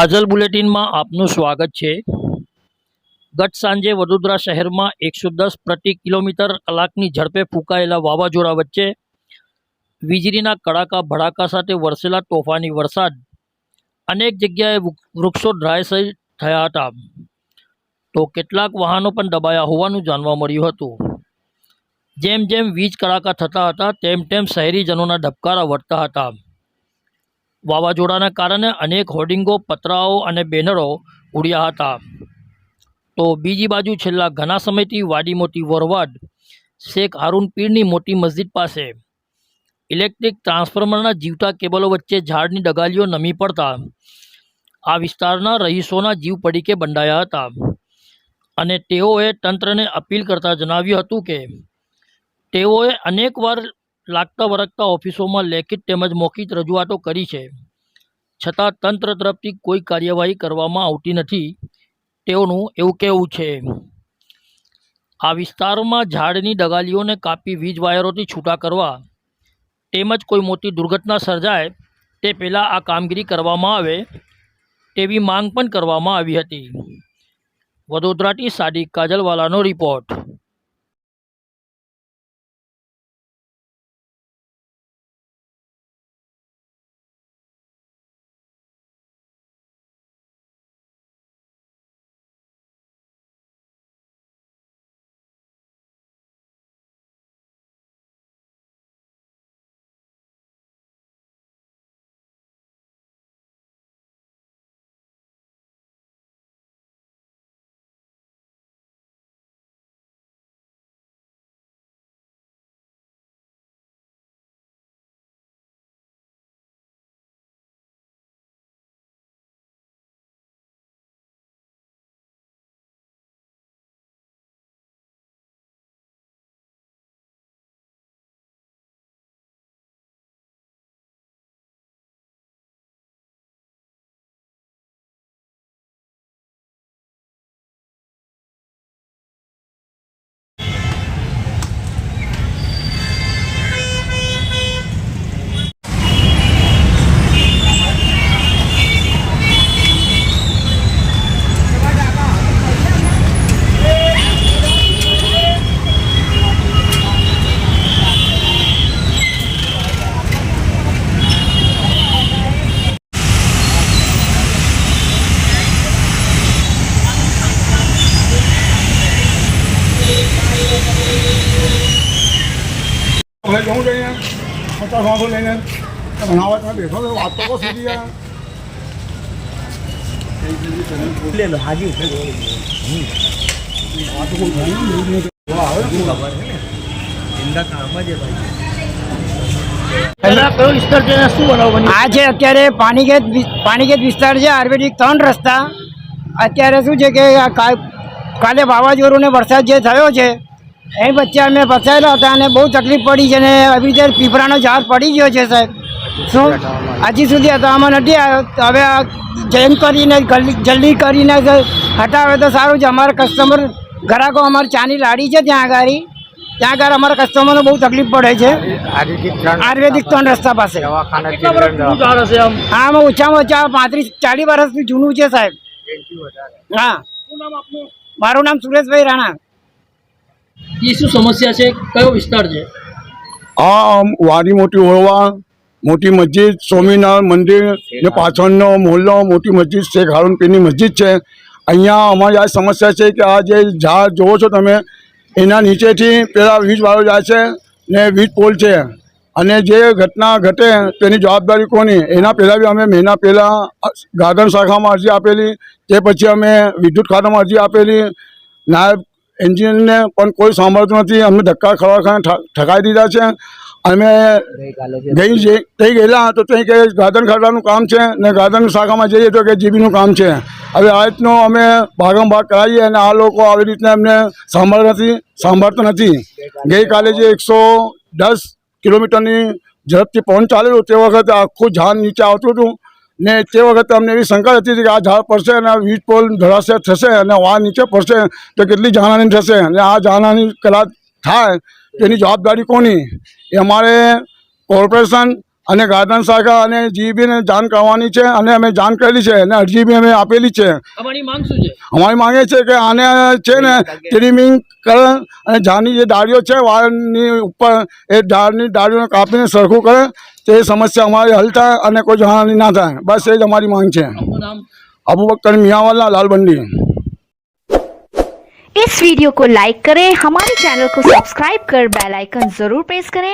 કાજલ બુલેટિનમાં આપનું સ્વાગત છે। ગત સાંજે વડોદરા શહેરમાં 110 પ્રતિ કિલોમીટર કલાકની ઝડપે ફૂંકાયેલા વાવાઝોડા વચ્ચે વીજળીના કડાકા ભડાકા સાથે વરસેલા તોફાની વરસાદ અનેક જગ્યાએ વૃક્ષો ધરાશાયી થયા હતા, તો કેટલાક વાહનો પણ દબાયા હોવાનું જાણવા મળ્યું હતું। જેમ જેમ વીજ કડાકા થતા હતા તેમ તેમ શહેરીજનોના ધબકારા વધતા હતા। વાવાઝોડાના કારણે અનેક હોર્ડિંગો, પતરાઓ અને બેનરો ઉડ્યા હતા। તો બીજી બાજુ છેલ્લા ઘણા સમયથી વાડી મોટી વરવાડ શેખ હારૂન પીરની મોટી મસ્જિદ પાસે ઇલેક્ટ્રિક ટ્રાન્સફોર્મરના જીવતા કેબલો વચ્ચે ઝાડની ડગાલીઓ નમી પડતા આ વિસ્તારના રહીશોના જીવ પડીકે બંધાયા હતા અને તેઓએ તંત્રને અપીલ કરતા જણાવ્યું હતું કે તેઓએ અનેકવાર લાગતા વળગતા ઓફિસોમાં લેખિત તેમજ મૌખિક રજૂઆતો કરી છે, છતાં તંત્ર તરફથી કોઈ કાર્યવાહી કરવામાં આવતી નથી તેઓનું એવું કહેવું છે। આ વિસ્તારમાં ઝાડની ડગાલીઓને કાપી વીજ વાયરોથી છૂટા કરવા તેમજ કોઈ મોટી દુર્ઘટના સર્જાય તે પહેલાં આ કામગીરી કરવામાં આવે તેવી માંગ પણ કરવામાં આવી હતી। વડોદરાથી સાદિક કાજલવાલાનો રિપોર્ટ। जूँ लेने 50-100 लेने बनावा तो देखो बात तो सीधी है ले लो हाजी बात को जिंदा काम है भाई। आज अत्यारे पानीगेट विस्तार है आयुर्वेदिक 3 रस्ता अत्यारे शू है कि काले वावाजोड़ू ने वरसाद जे थयो छे ए वच्चे अमे फसायेला हता अने बहु तकलीफ पड़ी छे ने अभी जे पीपरानो झाड़ पड़ी गयो छे साहेब शू हजी सुधी हटाववामां नथी आव्यो। तो हवे जेम करीने जल्दी करीने हटावे तो सारूं छे। अमारा कस्टमर ग्राहको अमारी चानी लाड़ी छे त्यां आगार अमारा कस्टमरने बहु तकलीफ पड़े छे। आयुर्वेदिक 3 रस्ता पासे हाँ ओछामां ओछा 35-40 वर्षथी जूनू छे साहेब। हाँ मारुं नाम सुरेशभाई राणा। ये शू समस्या है, कयो विस्तार है? हाँ वाड़ी मोटी ओळवा मोटी मस्जिद स्वामीनारायण मंदिर ने पाछळनो मोहल्लो मोटी मस्जिद शेख हारून पीરની મસ્જિદ છે। અહીંયા અમારી આ સમસ્યા છે કે આ જે ઝાડ જોવો છો તમે એના નીચેથી પેલા વીજવાળો જાય છે ને વીજ પોલ છે અને જે ઘટના ઘટે તેની જવાબદારી કોની એના પહેલાં બી અમે મહિના પહેલાં ગાર્ડન શાખામાં અરજી આપેલી, તે પછી અમે વિદ્યુત ખાતામાં અરજી આપેલી, નાયબ એન્જિનિયરને પણ કોઈ સાંભળતું નથી। અમને ધક્કા ખવડાવીને ઠકાઈ દીધા છે। અમે ગઈ ગયેલા તો ત્યાં કે ગાર્ડન ખાતાનું કામ છે ને ગાર્ડન શાખામાં જઈએ તો કે જીબીનું કામ છે। હવે આ રીતનું અમે ભાગમ ભાગ કરાવીએ અને આ લોકો આવી રીતના એમને સાંભળતા નથી। ગઈકાલે જે 110 કિલોમીટરની ઝડપથી પવન ચાલેલું તે વખતે આખું ઝાડ નીચે આવતું હતું ને તે વખતે અમને એવી શંકા હતી કે આ ઝાડ પડશે અને વીજ પોલ ધરાશય થશે અને આ નીચે પડશે તો કેટલી જાનહાની થશે અને આ જાનહાની કદાચ થાય તેની જવાબદારી કોની એ અમારે કોર્પોરેશન અને ગાર્ડન શાખા અને જીબીને જાણ કરવાની છે અને અમે જાણ કરેલી છે અને અરજી બી અમે આપેલી છે. અમારી માંગ શું છે? અમારી માંગે છે કે આને છે ને ટ્રીમિંગ કરે અને ઝાડની જે ડાળીઓ છે વાળની ઉપર એ ડાળીઓને કાપીને સરખું કરે તો એ સમસ્યા અમારી હલ થાય અને કોઈ જાનહાની ના થાય. બસ એ જ અમારી માંગ છે. આપનું નામ? अबूबकर मियाँवाला लालबंडी. इस वीडियो को लाइक करें, हमारे चैनल को सब्सक्राइब कर बेल आइकन जरूर प्रेस करें